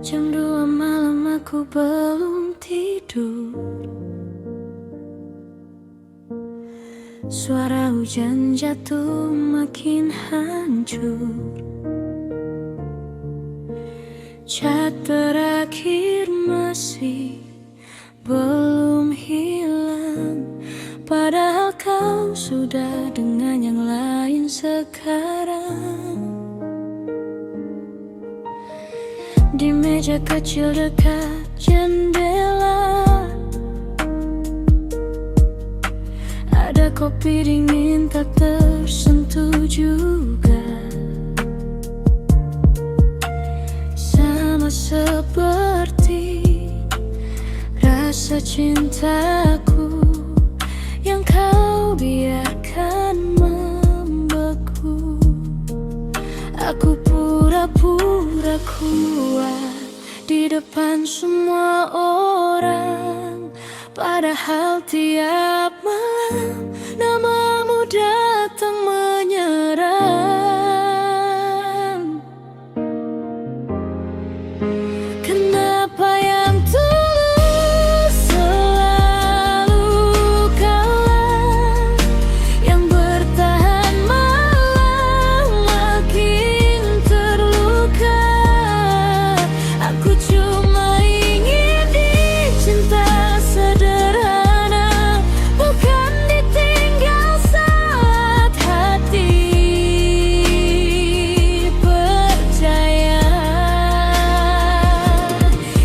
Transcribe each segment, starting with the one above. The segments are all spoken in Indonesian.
Jam 2 malam aku belum tidur. Suara hujan jatuh makin hancur. Chat terakhir masih belum hilang, padahal kau sudah dengan yang lain sekarang. Di meja kecil dekat jendela ada kopi dingin tak tersentuh juga. Sama seperti rasa cintaku yang kau biarkan membeku. Aku pura-pura kuat di depan semua orang, padahal tiap malam namamu datang menyerang. Kenapa yang tulus selalu kalah, yang bertahan malah makin terluka. Aku cuma ingin dicinta sederhana, bukan ditinggal saat hati percaya.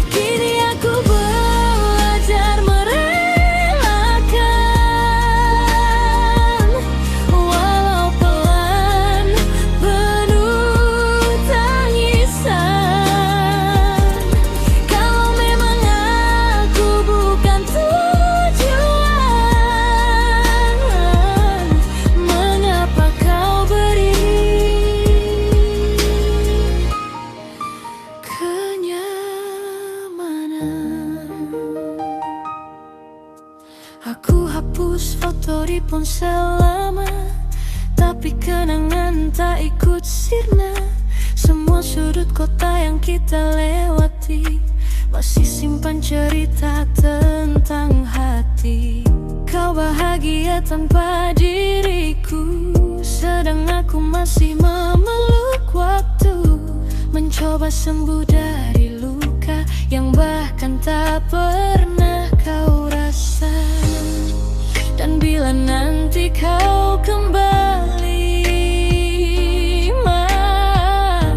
Kini aku belajar merelakan, walau pelan penuh tangisan. Kalau memang aku bukan tujuan, mengapa kau beri kenyamanan? Aku hapus foto di ponsel lama, tapi kenangan tak ikut sirna. Semua sudut kota yang kita lewati masih simpan cerita tentang hati. Kau bahagia tanpa diriku, sedang aku masih memeluk waktu, mencoba sembuh dari luka yang bahkan tak pernah kau rasa. Dan bila nanti kau kembali, maaf,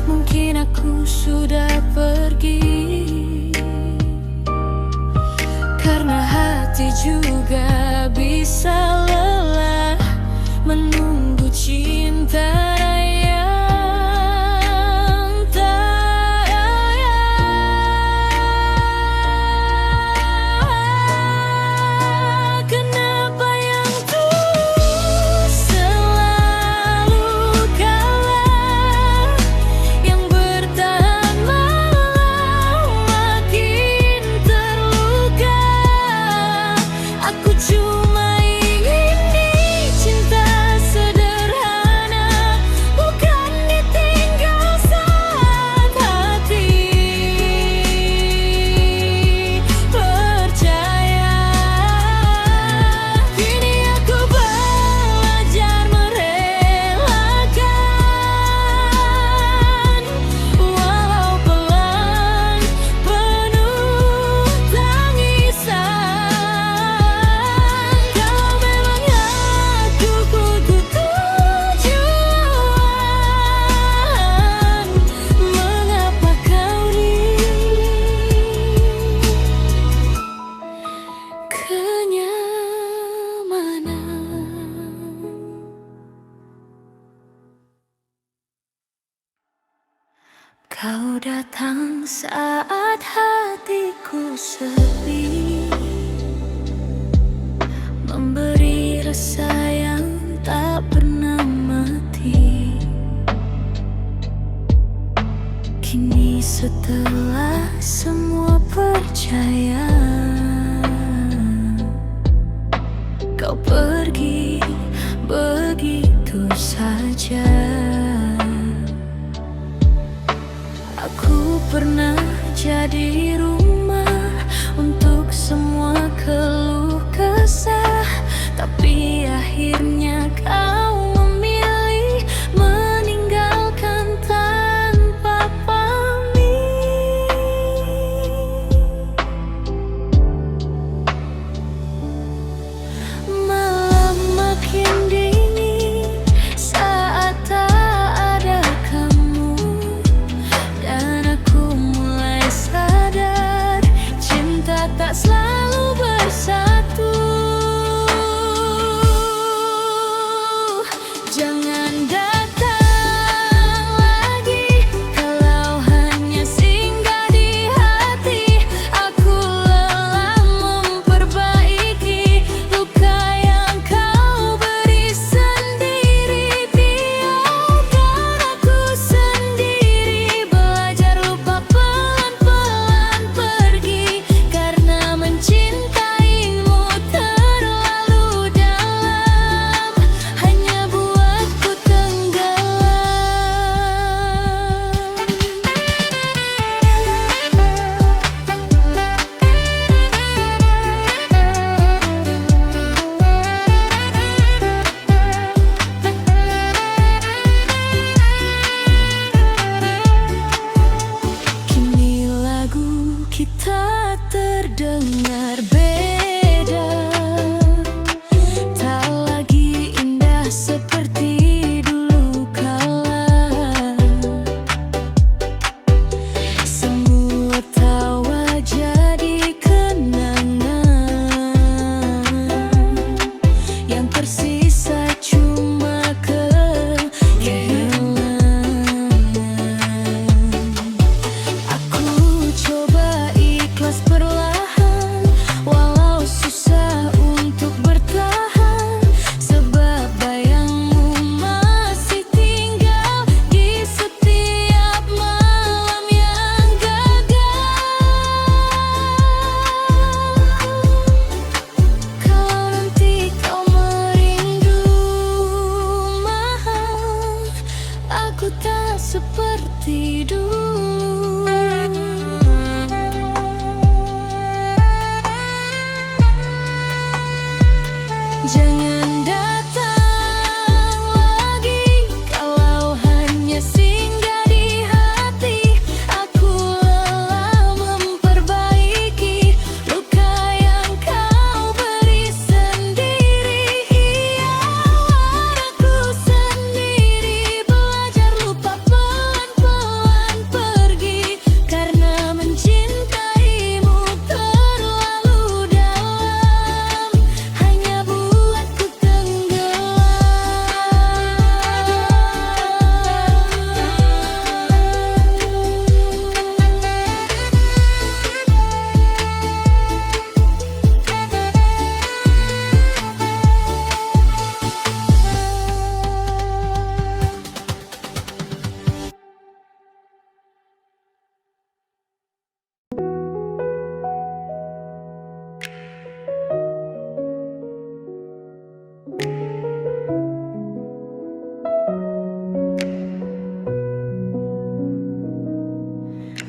mungkin aku sudah pergi, karena hati juga bisa lelah menunggu cinta yang tak ayah. Kenapa yang tulus selalu kalah, yang bertahan malah makin terluka. Aku cuma ingin dicinta sederhana, bukan ditinggal saat hati percaya. Kini aku belajar merelakan, walau pelan penuh tangisan. Kalau memang aku butuh tujuan, mengapa kau kenyamanan? Kau datang saat hatiku sepi, memberi rasa yang tak pernah mati. Kini setelah semua percaya, kau pergi begitu saja. Aku jadi rumah untuk semua keluh kesah, tapi akhirnya kau memilih meninggalkan tanpa pamit. Malam makin dingin saat tak ada kamu, dan aku mulai sadar cinta tak selalu bersatu. Jangan datang lagi kalau hanya singgah di hati. Aku lelah memperbaiki luka yang kau beri sendiri. Biarkan aku sendiri belajar lupa, pelan-pelan pergi, karena mencintaimu terlalu dalam hanya buatku tenggelam. Kini lagu kita terdengar beda, tak lagi indah seperti dulu kala. Semua tawa jadi kenangan, yang tersisa cuma kehilangan. Aku coba ikhlas perlahan, walau susah untuk bertahan, sebab bayangmu masih tinggal di setiap malam yang gagal. Kalau nanti kau merindu, maaf, aku tak seperti dulu. Jangan datang lagi kalau hanya singgah di hati. Aku lelah memperbaiki luka yang kau beri sendiri. Biarkan aku sendiri belajar lupa, pelan-pelan pergi, karena mencintaimu terlalu dalam hanya buatku tenggelam.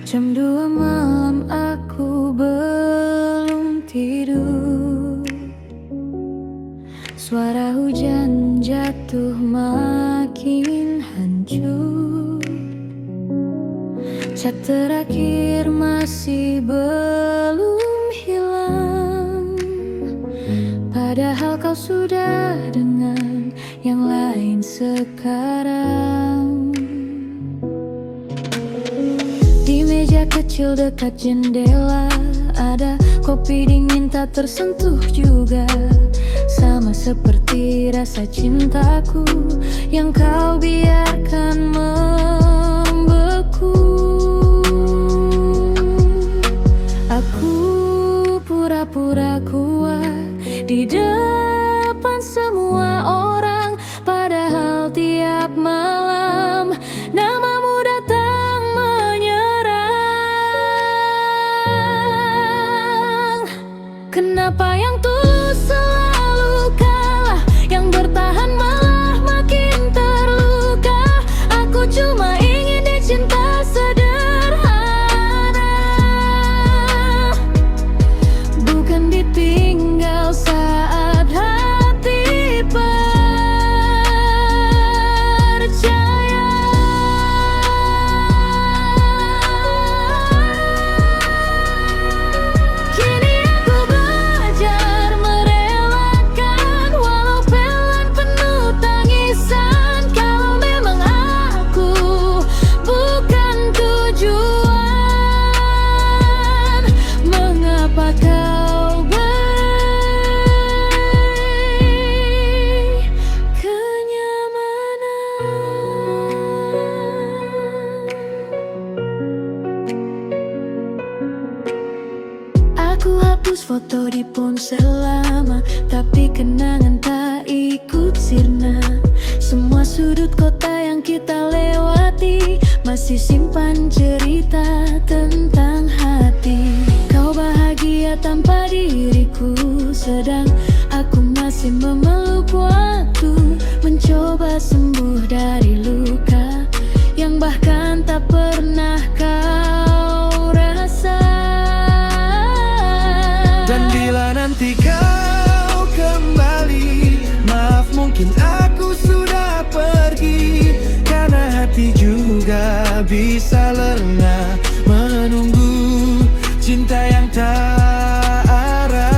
Jam 2 malam aku belum tidur. Suara hujan jatuh makin hancur. Cat terakhir masih belum hilang, padahal kau sudah dengan yang lain sekarang. Di meja kecil dekat jendela ada kopi dingin tak tersentuh juga, sama seperti rasa cintaku yang kau biarkan membeku. Aku pura-pura kuat di depan semua orang, padahal tiap malam namamu datang menyerang. Kenapa yang tulus selalu kalah, yang bertahan malah makin terluka? Aku cuma hapus foto di ponsel lama, tapi kenangan tak ikut sirna. Semua sudut kota yang kita lewati masih simpan cerita tentang hati. Kau bahagia tanpa diriku, sedang aku masih memeluk waktu, mencoba sembuh dari luka yang bahkan tak pernah kau rasa. Dan bila nanti kau kembali, maaf mungkin aku sudah pergi, karena hati juga bisa lengah menunggu cinta yang tak arah.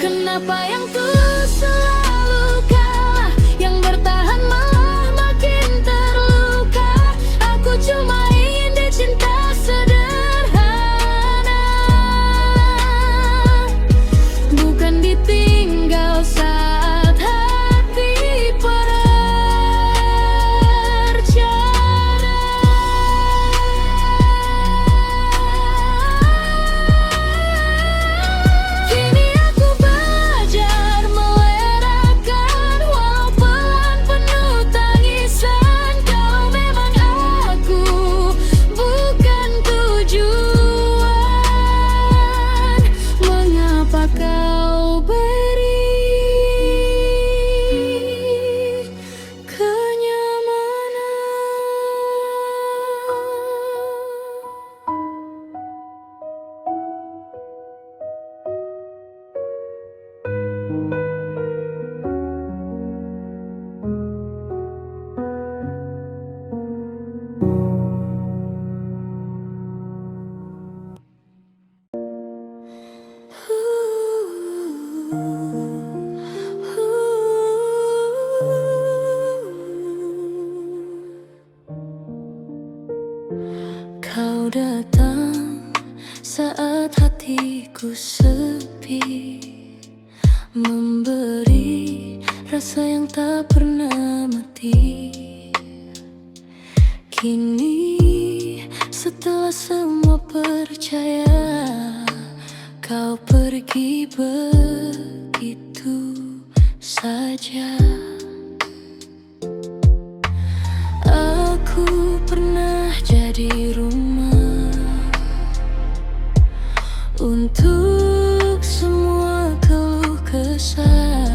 Kenapa yang tulus selalu kalah, yang bertahan malah makin terluka. Aku cuma ingin dicinta sederhana, bukan ditinggal saat hati bercerana. Kini aku belajar melerakan, walau pelan penuh tangisan. Kau memang aku, bukan tujuan. Mengapa kau beri Kau datang saat hatiku sepi, memberi rasa yang tak pernah mati. Kini setelah semua percaya, kau pergi begitu saja. Aku pernah jadi rumah untuk semua keluh kesah,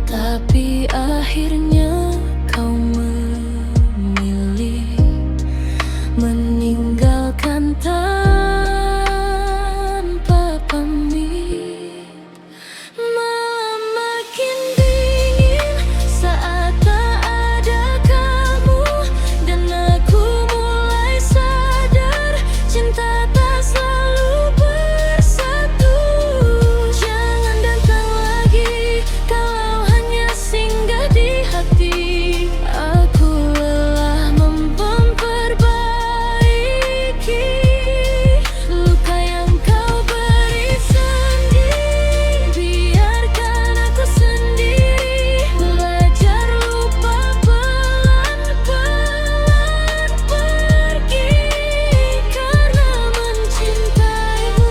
tapi akhirnya kau memilih meninggalkan tanpa pamit. Malam makin dingin saat tak ada kamu, dan aku mulai sadar cinta tak selalu bersatu. Jangan datang lagi kalau hanya singgah di hati. Aku lelah memperbaiki luka yang kau beri sendiri. Biarkan aku sendiri belajar lupa, pelan-pelan pergi, karena mencintaimu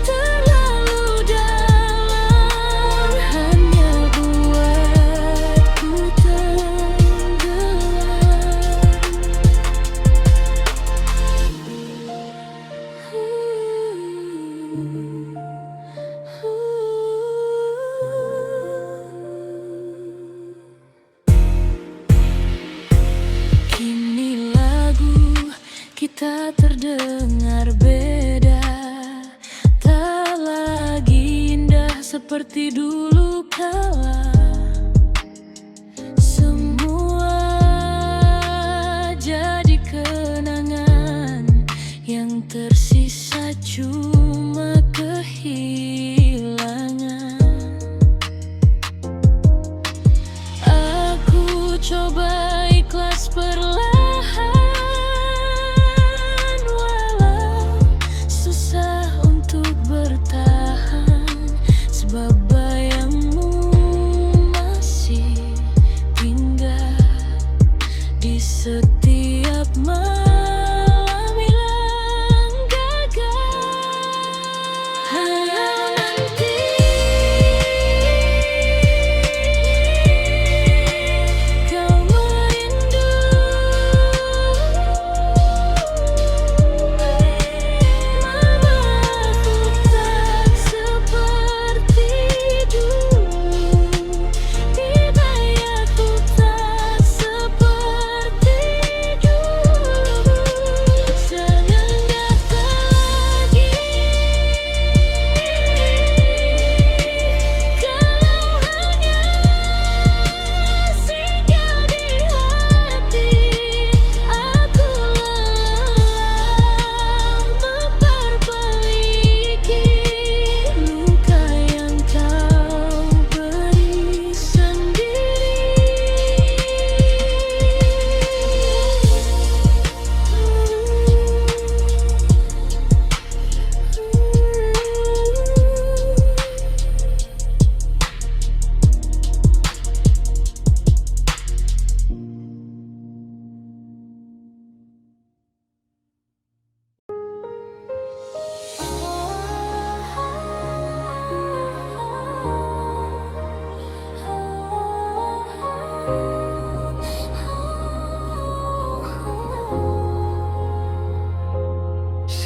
terlalu dalam hanya buatku tenggelam. Kini lagu kita terdengar beda, tak lagi indah seperti dulu kala. Semua jadi kenangan, yang tersisa cuma kehilangan. Aku coba ikhlas perlahan, walau susah untuk bertahan, sebab bayangmu masih tinggal di setiap malam hilang gagal.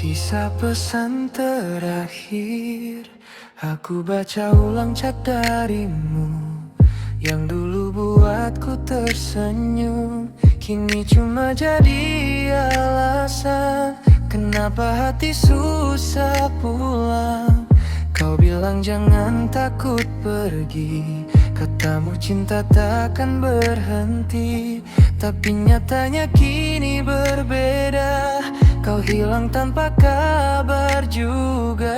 Sisa pesan terakhir, aku baca ulang chat darimu yang dulu buatku tersenyum. Kini cuma jadi alasan kenapa hati susah pulang. Kau bilang jangan takut pergi, katamu cinta takkan berhenti. Tapi nyatanya kini berbeda, kau hilang tanpa kabar juga.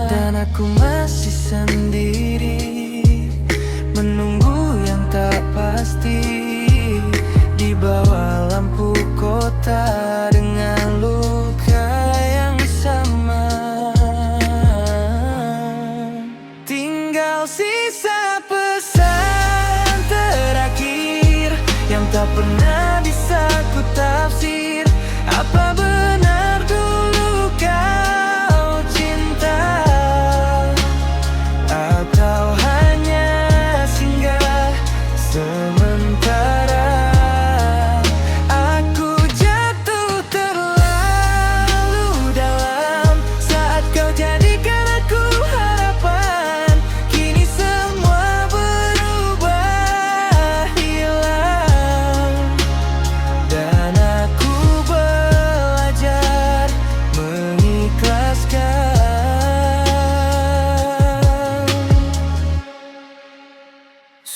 Dan aku masih sendiri, menunggu yang tak pasti di bawah lampu kota dengan luka yang sama. Tinggal sisa pesan terakhir yang tak pernah bisa ku tafsir. Apa benar dulu kau cinta, atau hanya singgah sementara? Aku jatuh terlalu dalam saat kau jadikan aku harapan. Kini semua berubah hilang, dan aku belajar mengikhlaskan.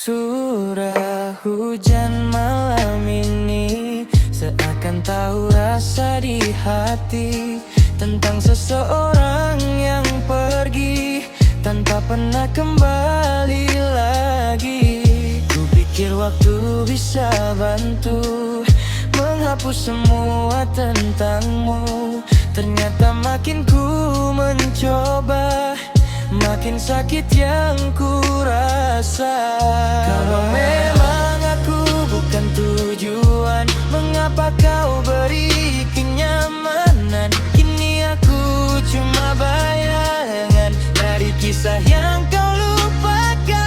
Surah hujan malam ini seakan tahu rasa di hati tentang seseorang yang pergi tanpa pernah kembali lagi. Ku pikir waktu bisa bantu menghapus semua tentangmu. Ternyata makin ku mencoba, makin sakit yang ku rasa. Kalau memang aku bukan tujuan, mengapa kau beri kenyamanan? Kini aku cuma bayangan dari kisah yang kau lupakan.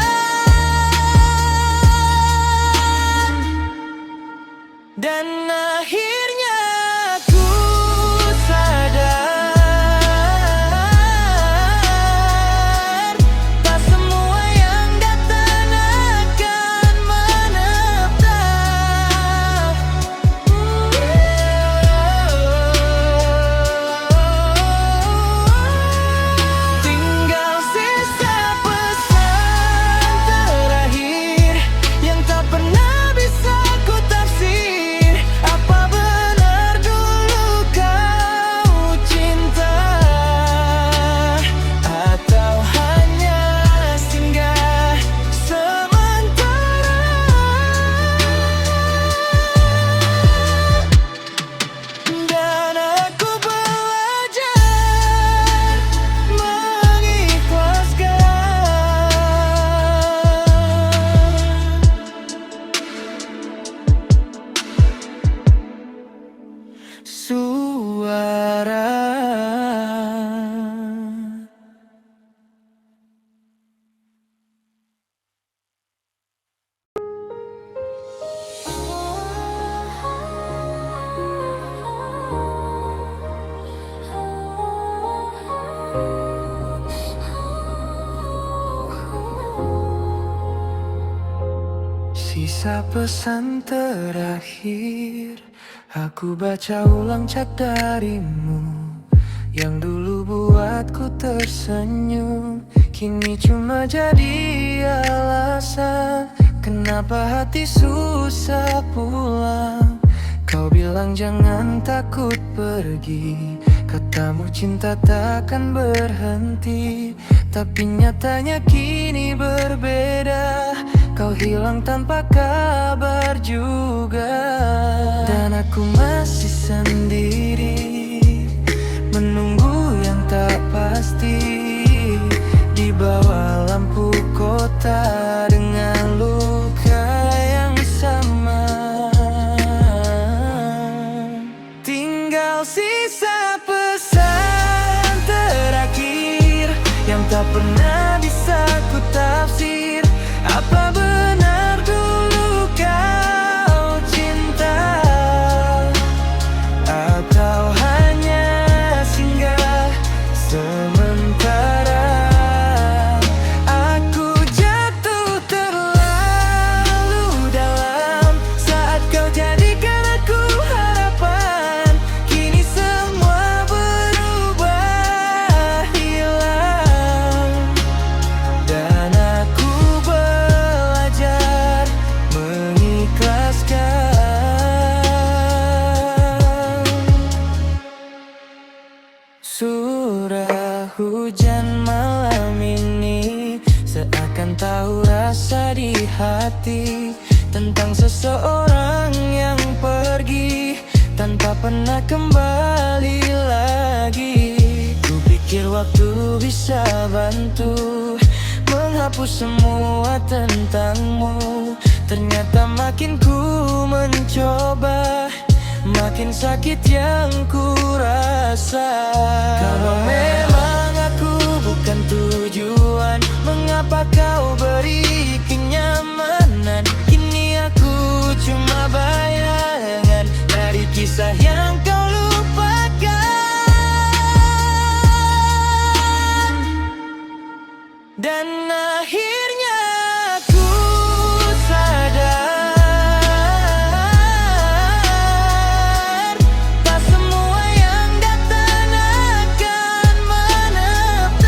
Dan akhirnya aku sadar, tak semua yang datang akan menetap. Tinggal sisa pesan terakhir yang tak pernah bisa ku tafsir. Apa benar dulu kau cinta, atau hanya singgah sementara? Dan aku belajar mengikhlaskan. Suara sisa pesan terakhir, aku baca ulang chat darimu yang dulu buatku tersenyum. Kini cuma jadi alasan kenapa hati susah pulang. Kau bilang jangan takut pergi, katamu cinta takkan berhenti. Tapi nyatanya kini berbeda, kau hilang tanpa kabar juga. Dan aku masih sendiri, menunggu yang tak pasti di bawah lampu kota dengan luka yang sama. Tinggal sisa pesan terakhir yang tak pernah bisa ku tafsir. Apa benar dulu kau cinta, atau hanya seseorang yang pergi tanpa pernah kembali lagi. Ku pikir waktu bisa bantu menghapus semua tentangmu. Ternyata makin ku mencoba, makin sakit yang ku rasa. Kalau memang aku bukan tujuan, mengapa kau beri kenyamanan? Kini aku cuma bayangan dari kisah yang kau lupakan. Dan akhirnya aku sadar, tak semua yang datang akan menetap.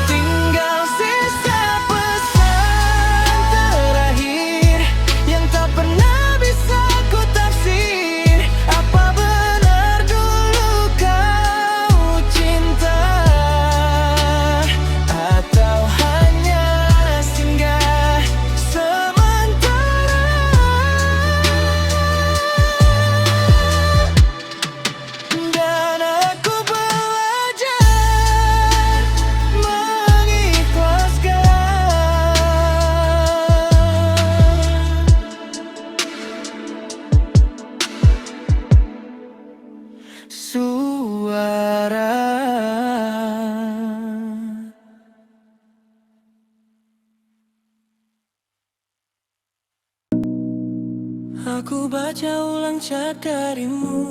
Tinggal sisa pesan terakhir yang tak pernah bisa ku tafsir. Apa benar dulu kau cinta, atau hanya singgah sementara? Dan aku belajar mengikhlaskan suara. Aku baca ulang chat darimu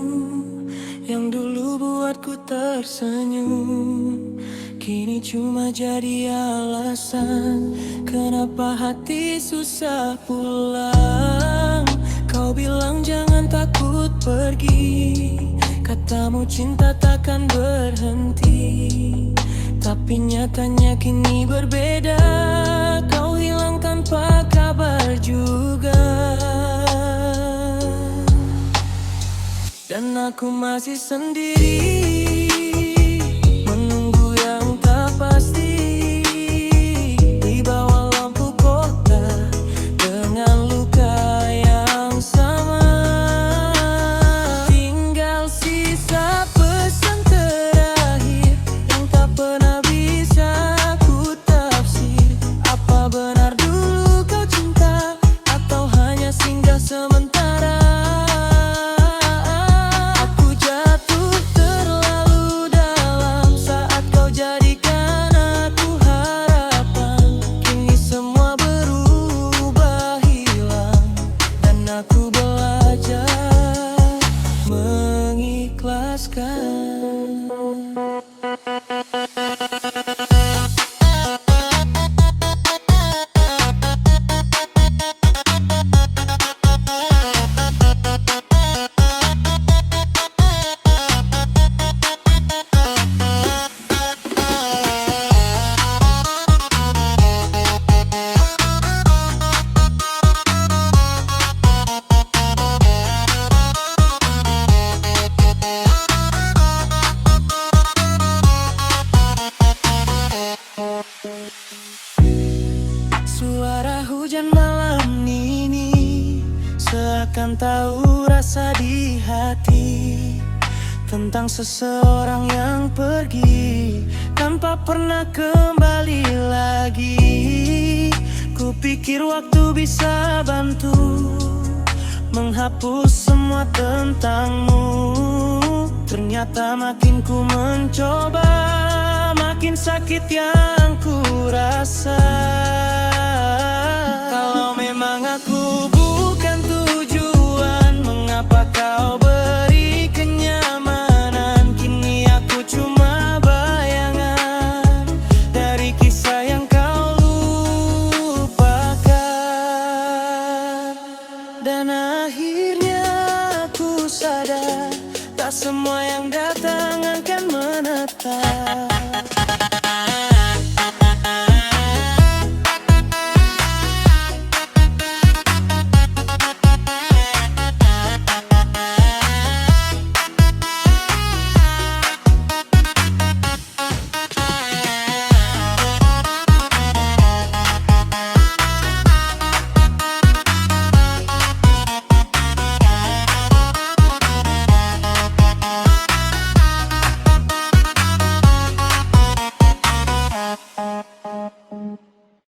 yang dulu buatku tersenyum. Kini cuma jadi alasan kenapa hati susah pulang. Kau bilang jangan takut pergi, katamu cinta takkan berhenti. Tapi nyatanya kini berbeda, kau hilang tanpa kabar juga. Dan aku masih sendiri, menunggu yang tak pasti di bawah lampu kota dengan luka yang sama. Tinggal sisa pesan terakhir yang tak pernah bisa ku tafsir. Apa benar dulu kau cinta, atau hanya singgah sementara? Aku jatuh terlalu dalam saat kau jadikan aku harapan. Kini semua berubah hilang, dan aku belajar mengikhlaskan. Suara hujan malam ini seakan tahu rasa di hati tentang seseorang yang pergi tanpa pernah kembali lagi. Ku pikir waktu bisa bantu menghapus semua tentangmu. Ternyata makin ku mencoba, makin sakit yang ku rasa. Kalau memang aku